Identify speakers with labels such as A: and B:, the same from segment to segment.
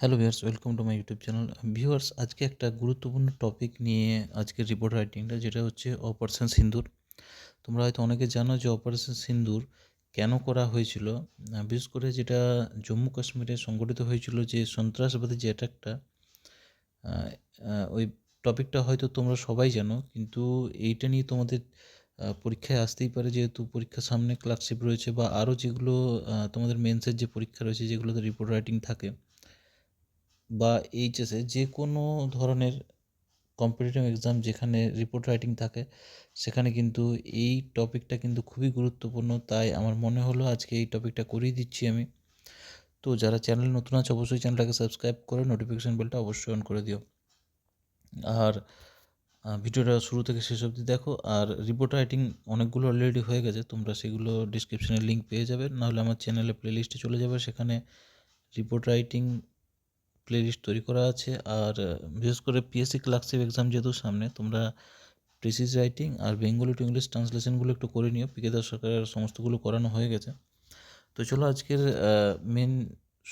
A: Hello viewers, welcome to my YouTube channel. Viewers, আজকে একটা গুরুত্বপূর্ণ টপিক নিয়ে আজকের রিপোর্ট রাইটিংটা, যেটা হচ্ছে অপারেশন সিন্দুর। তোমরা হয়তো অনেকে জানো যে অপারেশন সিন্দুর কেন করা হয়েছিল। বিশেষ করে যেটা জম্মু কাশ্মীরে সংগঠিত হয়েছিল, যে সন্ত্রাসবাদী যে অ্যাটাকটা, ওই টপিকটা হয়তো তোমরা সবাই জানো, কিন্তু এইটা নিয়ে তোমাদের পরীক্ষায় আসতেই পারে, যেহেতু পরীক্ষার সামনে ক্লার্কশিপ রয়েছে, বা আরও যেগুলো তোমাদের মেন্সের যে পরীক্ষা রয়েছে, যেগুলোতে রিপোর্ট রাইটিং থাকে, বা এইচএসে যে কোনো ধরনের কম্পিটিটিভ এক্সাম যেখানে রিপোর্ট রাইটিং থাকে, সেখানে কিন্তু এই টপিকটা কিন্তু খুবই গুরুত্বপূর্ণ। তাই আমার মনে হলো আজকে এই টপিকটা করিয়ে দিচ্ছি আমি। তো যারা চ্যানেল নতুন আছে, অবশ্যই চ্যানেলটাকে সাবস্ক্রাইব করে নোটিফিকেশান বেলটা অবশ্যই অন করে দিও। আর ভিডিওটা শুরু থেকে শেষ অবধি দেখো। আর রিপোর্ট রাইটিং অনেকগুলো অলরেডি হয়ে গেছে, তোমরা সেগুলো ডিসক্রিপশানে লিঙ্ক পেয়ে যাবে, নাহলে আমার চ্যানেলে প্লেলিস্টে চলে যাবে, সেখানে রিপোর্ট রাইটিং প্লেলিস্ট তৈরি করা আছে। আর বিশেষ করে পিএসসি ক্লার্কশিপ এক্সাম যেহেতু সামনে, তোমরা প্রিসিজ রাইটিং আর বেঙ্গলি টু ইংলিশ ট্রান্সলেশনগুলো একটু করে নিও। পিকে দাস সরকারের সমস্তগুলো করানো হয়ে গেছে। তো চলো আজকের মেন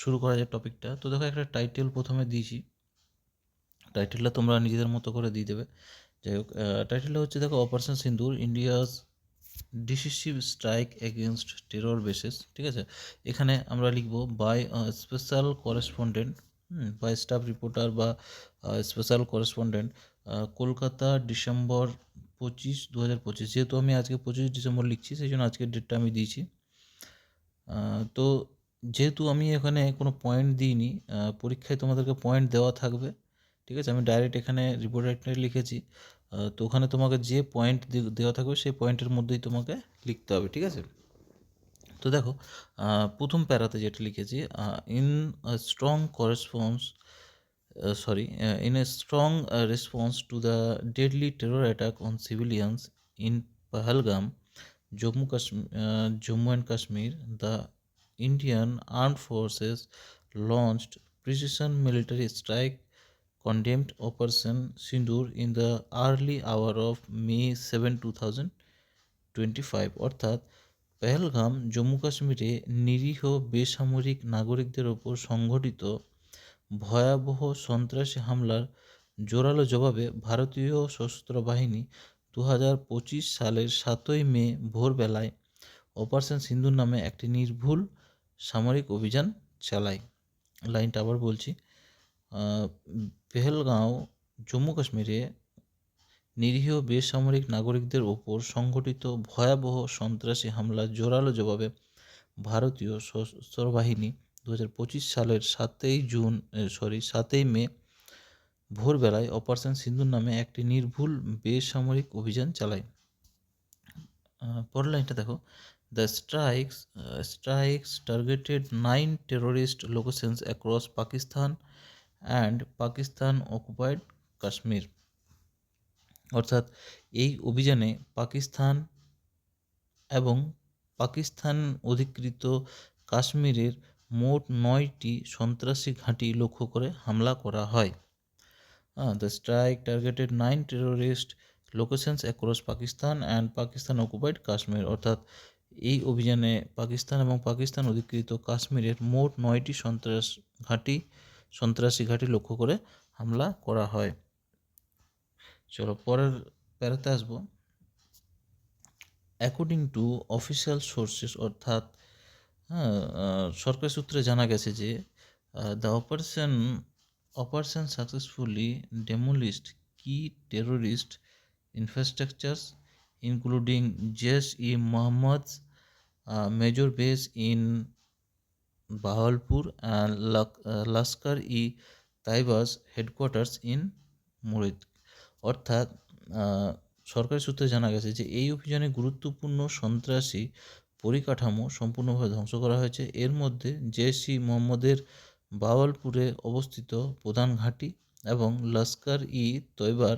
A: শুরু করা যায় টপিকটা। তো দেখো, একটা টাইটেল প্রথমে দিয়েছি, টাইটেলটা তোমরা নিজেদের মতো করে দিয়ে দেবে। যাই হোক, টাইটেলটা হচ্ছে দেখো, operation Sindoor, India's decisive strike against terror bases. ঠিক আছে, এখানে আমরা লিখব by special correspondent, by staff reporter বা স্পেশাল করেসপন্ডেন্ট, কলকাতা, ডিসেম্বর 25, 2025। যেহেতু আমি আজকে 25 ডিসেম্বর লিখছি, সেই জন্য আজকের ডেটটা আমি দিয়েছি। তো যেহেতু আমি এখানে কোনো পয়েন্ট দিইনি, পরীক্ষায় তোমাদেরকে পয়েন্ট দেওয়া থাকবে। ঠিক আছে, আমি ডাইরেক্ট এখানে রিপোর্ট রাইটারে লিখেছি। তো ওখানে তোমাকে যে পয়েন্ট দেওয়া থাকবে, সেই পয়েন্টের মধ্যেই তোমাকে লিখতে হবে। ঠিক আছে, তো দেখো, প্রথম প্যারাতে যেটা লিখেছি, in strong correspondence in a strong response to the deadly terror attack on civilians in Pahalgam, Jammu and Kashmir, the Indian Armed Forces launched precision military strike condemned Operation Sindoor in the early hour of May 7, 2025। অর্থাৎ পেহেলগাম জম্মু কাশ্মীরে নিরীহ বেসামরিক নাগরিকদের ওপর সংঘটিত ভয়াবহ সন্ত্রাসী হামলার জোরালো জবাবে ভারতীয় সশস্ত্র বাহিনী 2025 সালের 7 মে ভোরবেলায় অপারেশন সিন্দুর নামে একটি নির্ভুল সামরিক অভিযান চালায়। লাইনটা আবার বলছি, পেহেলগাঁও জম্মু কাশ্মীরে নিরীহ বেসামরিক নাগরিকদের ওপর সংঘটিত ভয়াবহ সন্ত্রাসী হামলার জোরালো জবাবে ভারতীয় সশস্ত্র বাহিনী 2025 সালের 7 মে ভোরবেলায় অপারেশন সিন্দুর নামে একটি নির্ভুল বেসামরিক অভিযান চালায়। পরের লাইনটা দেখো, the strikes targeted 9 terrorist locations across Pakistan and Pakistan occupied Kashmir. অর্থাৎ এই অভিযানে পাকিস্তান এবং পাকিস্তান অধিকৃত কাশ্মীরের মোট 9টি সন্ত্রাসী ঘাঁটি লক্ষ্য করে হামলা করা হয়। The strike targeted 9 terrorist locations across Pakistan and Pakistan occupied Kashmir. অর্থাৎ এই অভিযানে পাকিস্তান এবং পাকিস্তান অধিকৃত কাশ্মীরের মোট 9টি সন্ত্রাসী ঘাঁটি লক্ষ্য করে হামলা করা হয়। চলো পরের প্যারাতে আসবো। অ্যাকর্ডিং টু অফিসিয়াল সোর্সেস, অর্থাৎ সরকারি সূত্রে জানা গেছে যে the operation successfully demolished key terrorist infrastructures including Jaish-e-Mohammed's major base in Bahawalpur and Lashkar-e-Taiba's headquarters in Murid. অর্থাৎ সরকারি সূত্রে জানা গেছে যে এই অভিযানে গুরুত্বপূর্ণ সন্ত্রাসী পরিকাঠামো সম্পূর্ণভাবে ধ্বংস করা হয়েছে। এর মধ্যে জেশ-ই-মোহাম্মদের বাওয়ালপুরে অবস্থিত প্রধান ঘাঁটি এবং লাস্কার-ই-তৈবার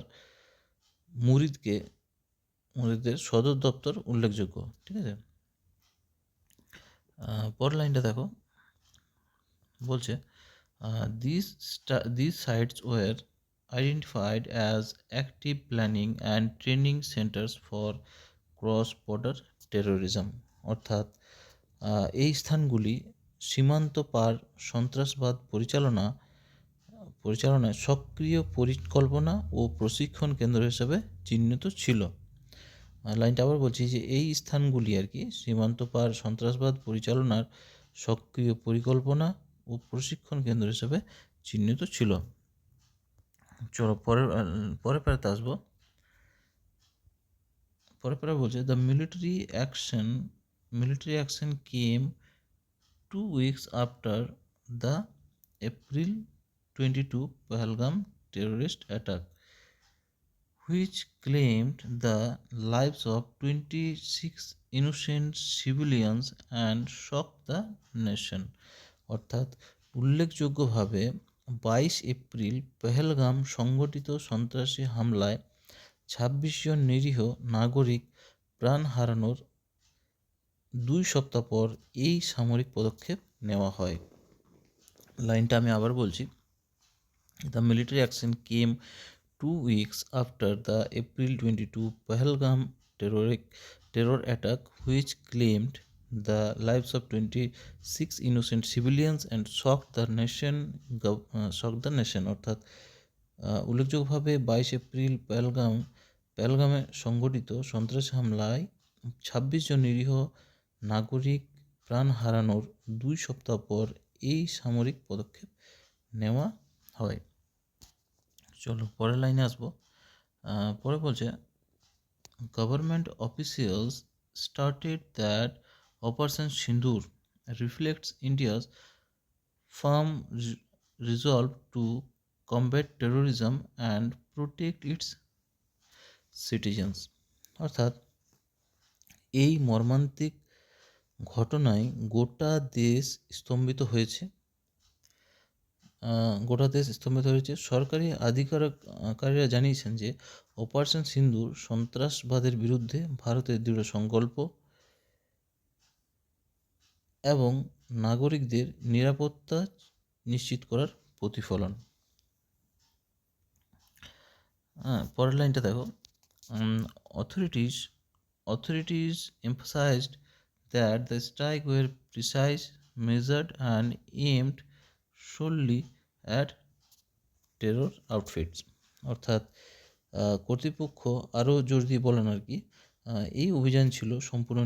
A: মুরিদের সদর দপ্তর উল্লেখযোগ্য। ঠিক আছে, পরের লাইনটা দেখো, বলছে these sites were identified as active planning and training centers for cross border terrorism. অর্থাৎ এই স্থানগুলি সীমান্ত পার সন্ত্রাসবাদ পরিচালনা পরিচালনায় সক্রিয় পরিকল্পনা ও প্রশিক্ষণ কেন্দ্র হিসেবে চিহ্নিত ছিল। লাইনটা আবার বলছি যে এই স্থানগুলি আর কি সীমান্ত পার সন্ত্রাসবাদ পরিচালনার সক্রিয় পরিকল্পনা ও প্রশিক্ষণ কেন্দ্র হিসেবে চিহ্নিত ছিল। চলো পরের প্যারাতে আসবো। পরের প্যারা বলছে the military action came 2 weeks after the April 22 Pahalgam terrorist attack, which claimed the lives of 26 innocent civilians and shocked the nation. অর্থাৎ উল্লেখযোগ্যভাবে 22 এপ্রিল পেহেলগাম সংগঠিত সন্ত্রাসী হামলায় 26 জন নিরীহ নাগরিক প্রাণ হারানোর 2 সপ্তাহ পর এই সামরিক পদক্ষেপ নেওয়া হয়। লাইনটা আমি আবার বলছি। The military action came 2 weeks after the April 22 Pahalgam terror attack, which claimed the lives of 26 innocent civilians and shocked the nation. অর্থাৎ উল্লেখযোগ্যভাবে 22 এপ্রিল পেহেলগামে সংঘটিত সন্ত্রাসী হামলায় 26 জন নিরীহ নাগরিক প্রাণ হারানোর 2 সপ্তাহ পর এই সামরিক পদক্ষেপ নেওয়া হয়। চলো পরের লাইনে আসবো। পরে বলছে government officials started that operation Sindoor reflects India's firm resolve to combat terrorism and protect its citizens. অর্থাৎ এই মর্মান্তিক ঘটনায় গোটা দেশ স্তম্ভিত হয়েছে। সরকারি আধিকারিকরা জানিয়েছেন যে অপারেশন সিন্দুর সন্ত্রাসবাদের বিরুদ্ধে ভারতের দৃঢ় সংকল্প এবং নাগরিকদের নিরাপত্তা নিশ্চিত করার প্রতিফলন। পরের লাইনটা দেখো। Authorities emphasized that the strike were precise, measured and aimed solely at terror outfits. অর্থাৎ কর্তৃপক্ষ আরও জোর দিয়ে বলেন আর কি এই অভিযান ছিল সম্পূর্ণ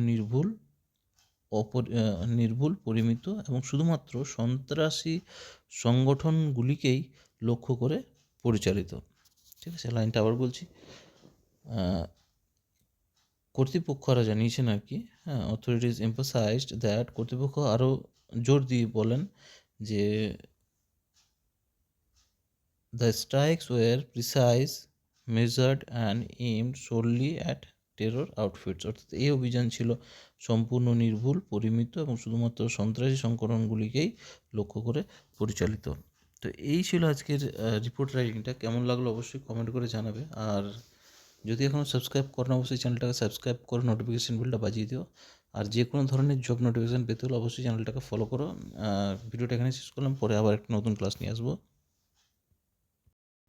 A: নির্ভুল, পরিমিত এবং শুধুমাত্র সন্ত্রাসী সংগঠনগুলিকেই লক্ষ্য করে পরিচালিত। ঠিক আছে, লাইনটা আবার বলছি। কর্তৃপক্ষরা জানিয়েছেন আর কি, অথরিটিজ এমফাসাইজড দ্যাট, কর্তৃপক্ষ আরও জোর দিয়ে বলেন যে the strikes were precise, measured and aimed solely at terror outfits. অর্থাৎ এই অভিযান ছিল সম্পূর্ণ নির্ভুল, পরিমিত এবং শুধুমাত্র সন্ত্রাসী সংগঠনগুলিকেই লক্ষ্য করে পরিচালিত। তো এই ছিল আজকের রিপোর্ট রাইটিংটা। কেমন লাগলো অবশ্যই কমেন্ট করে জানাবে। আর যদি এখনও সাবস্ক্রাইব করো অবশ্যই চ্যানেলটাকে সাবস্ক্রাইব করে নোটিফিকেশান বেলটা বাজিয়ে দিও। আর যে কোনো ধরনের জব নোটিফিকেশান পেতে হলে অবশ্যই চ্যানেলটাকে ফলো করো। ভিডিওটা এখানে শেষ করলাম, পরে আবার একটা নতুন ক্লাস নিয়ে আসবো।